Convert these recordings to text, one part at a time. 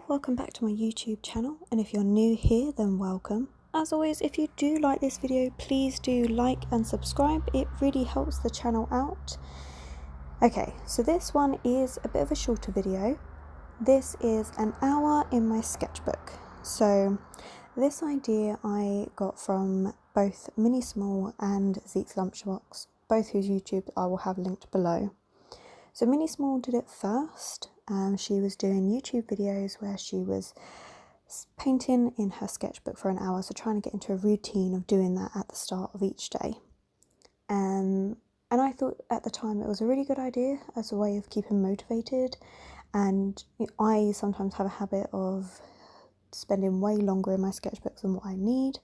welcome back to my YouTube channel, and if you're new here then welcome. As always, if you do like this video, please do like and subscribe, it really helps the channel out. Okay, so this one is a bit of a shorter video. This is an hour in my sketchbook. So this idea I got from both Mini Small and Zeke's Lunchbox, both whose YouTube I will have linked below. So Mini Small did it first. She was doing YouTube videos where she was painting in her sketchbook for an hour, so trying to get into a routine of doing that at the start of each day. And I thought at the time it was a really good idea as a way of keeping motivated, and I sometimes have a habit of spending way longer in my sketchbooks than what I need,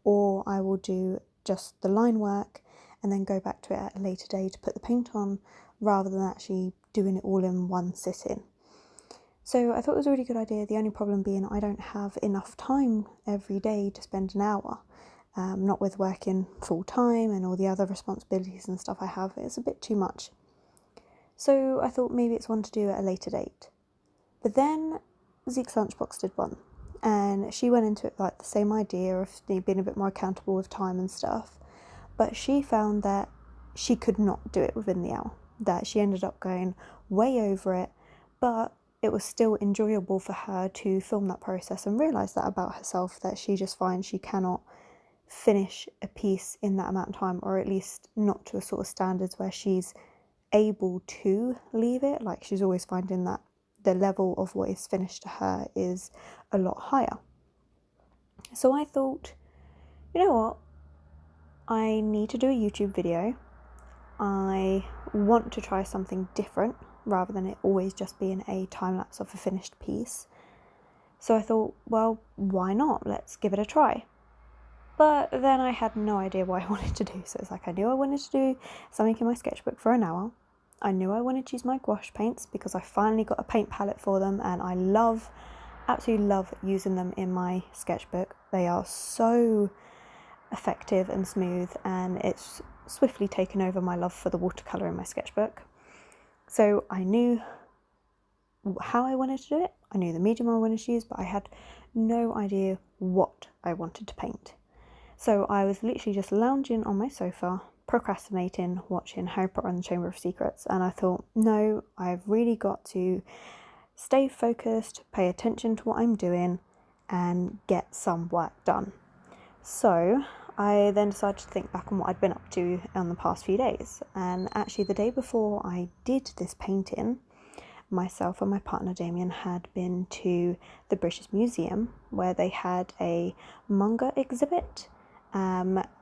or I will do just the line work and then go back to it at a later day to put the paint on, rather than actually doing it all in one sitting. So I thought it was a really good idea, the only problem being I don't have enough time every day to spend an hour. Not with working full time and all the other responsibilities and stuff I have, it's a bit too much. So I thought maybe it's one to do at a later date. But then Zeke's Lunchbox did one, and she went into it like the same idea of being a bit more accountable with time and stuff, but she found that she could not do it within the hour, that she ended up going way over it, but it was still enjoyable for her to film that process and realise that about herself, that she just finds she cannot finish a piece in that amount of time, or at least not to a sort of standards where she's able to leave it. Like, she's always finding that the level of what is finished to her is a lot higher. So I thought, you know what, I need to do a YouTube video. I want to try something different rather than it always just being a time-lapse of a finished piece. So I thought, well, why not? Let's give it a try. But then I had no idea what I wanted to do. So it's like, I knew I wanted to do something in my sketchbook for an hour. I knew I wanted to use my gouache paints because I finally got a paint palette for them, and I absolutely love using them in my sketchbook. They are so effective and smooth, and it's swiftly taken over my love for the watercolour in my sketchbook. So I knew how I wanted to do it, I knew the medium I wanted to use, but I had no idea what I wanted to paint. So I was literally just lounging on my sofa, procrastinating, watching Harry Potter and the Chamber of Secrets, and I thought, no, I've really got to stay focused, pay attention to what I'm doing, and get some work done. So I then decided to think back on what I'd been up to on the past few days, and actually the day before I did this painting, myself and my partner Damien had been to the British Museum, where they had a manga exhibit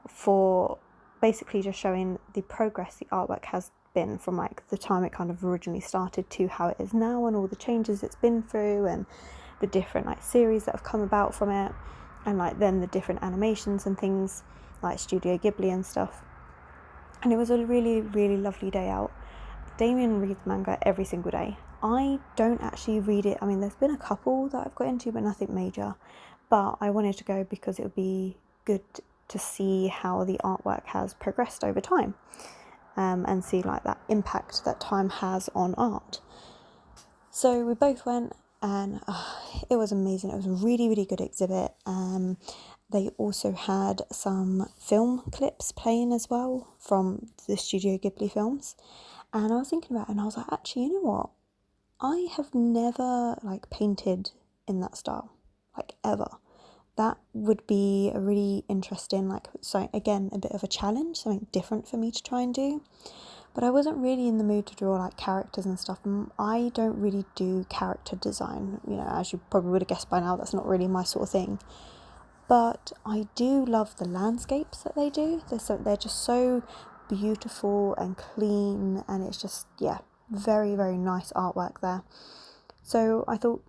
for basically just showing the progress the artwork has been from like the time it kind of originally started to how it is now, and all the changes it's been through, and the different like series that have come about from it, and like then the different animations and things like Studio Ghibli and stuff. And it was a really, really lovely day out. Damien reads manga every single day. I don't actually read it. I mean, there's been a couple that I've got into, but nothing major. But I wanted to go because it would be good to see how the artwork has progressed over time, and see like that impact that time has on art. So we both went, and it was amazing. It was a really, really good exhibit. They also had some film clips playing as well from the Studio Ghibli films. And I was thinking about it, and I was like, actually, you know what? I have never like painted in that style, like ever. That would be a really interesting, like, so again, a bit of a challenge, something different for me to try and do. But I wasn't really in the mood to draw like characters and stuff. I don't really do character design, you know, as you probably would have guessed by now, that's not really my sort of thing. But I do love the landscapes that they do. They're just so beautiful and clean, and it's just, yeah, very, very nice artwork there. So I thought,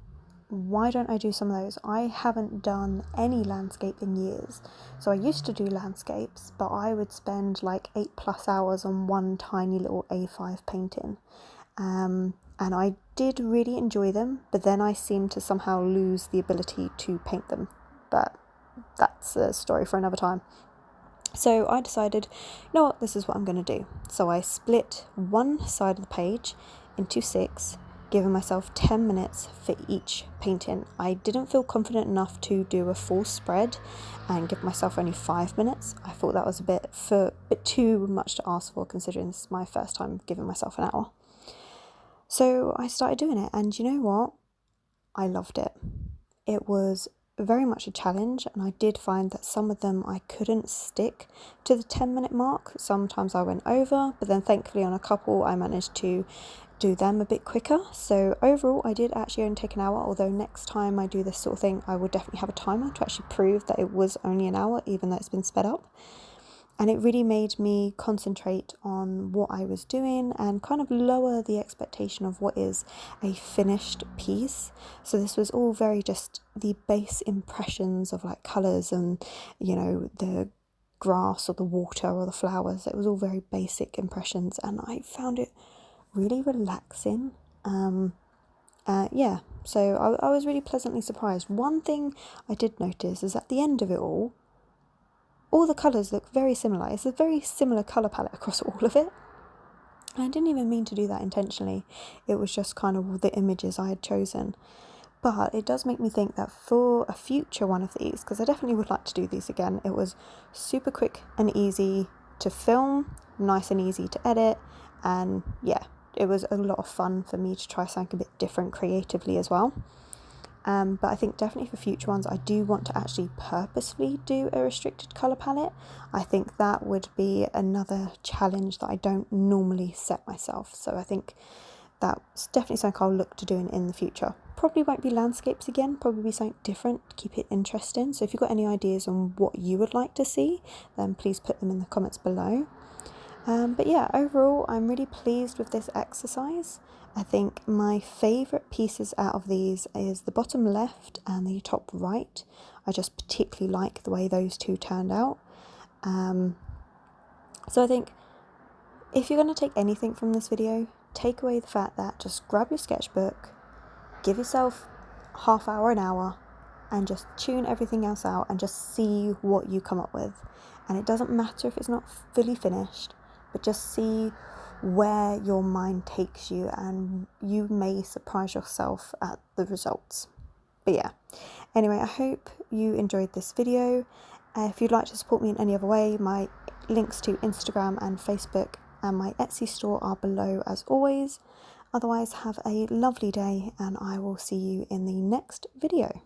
why don't I do some of those? I haven't done any landscape in years. So I used to do landscapes, but I would spend like 8+ hours on one tiny little A5 painting. And I did really enjoy them, but then I seemed to somehow lose the ability to paint them. But that's a story for another time. So I decided, you know what, this is what I'm going to do. So I split one side of the page into 6, giving myself 10 minutes for each painting. I didn't feel confident enough to do a full spread and give myself only 5 minutes. I thought that was a bit too much to ask for, considering this is my first time giving myself an hour. So I started doing it, and you know what? I loved it. It was very much a challenge, and I did find that some of them I couldn't stick to the 10-minute mark. Sometimes I went over, but then thankfully on a couple I managed to do them a bit quicker. So overall I did actually only take an hour, although next time I do this sort of thing I would definitely have a timer to actually prove that it was only an hour, even though it's been sped up. And it really made me concentrate on what I was doing and kind of lower the expectation of what is a finished piece. So this was all very just the base impressions of like colours and, you know, the grass or the water or the flowers. It was all very basic impressions, and I found it really relaxing. Yeah, so I was really pleasantly surprised. One thing I did notice is at the end of it all the colours look very similar. It's a very similar colour palette across all of it. I didn't even mean to do that intentionally. It was just kind of the images I had chosen. But it does make me think that for a future one of these, because I definitely would like to do these again, it was super quick and easy to film, nice and easy to edit, and yeah, it was a lot of fun for me to try something a bit different creatively as well. But I think definitely for future ones, I do want to actually purposefully do a restricted colour palette. I think that would be another challenge that I don't normally set myself. So I think that's definitely something I'll look to doing in the future. Probably won't be landscapes again, probably be something different to keep it interesting. So if you've got any ideas on what you would like to see, then please put them in the comments below. But yeah, overall, I'm really pleased with this exercise. I think my favourite pieces out of these is the bottom left and the top right. I just particularly like the way those two turned out. So I think if you're going to take anything from this video, take away the fact that just grab your sketchbook, give yourself half hour, an hour, and just tune everything else out and just see what you come up with. And it doesn't matter if it's not fully finished, but just see where your mind takes you, and you may surprise yourself at the results. But yeah, anyway, I hope you enjoyed this video. If you'd like to support me in any other way, my links to Instagram and Facebook and my Etsy store are below as always. Otherwise, have a lovely day, and I will see you in the next video.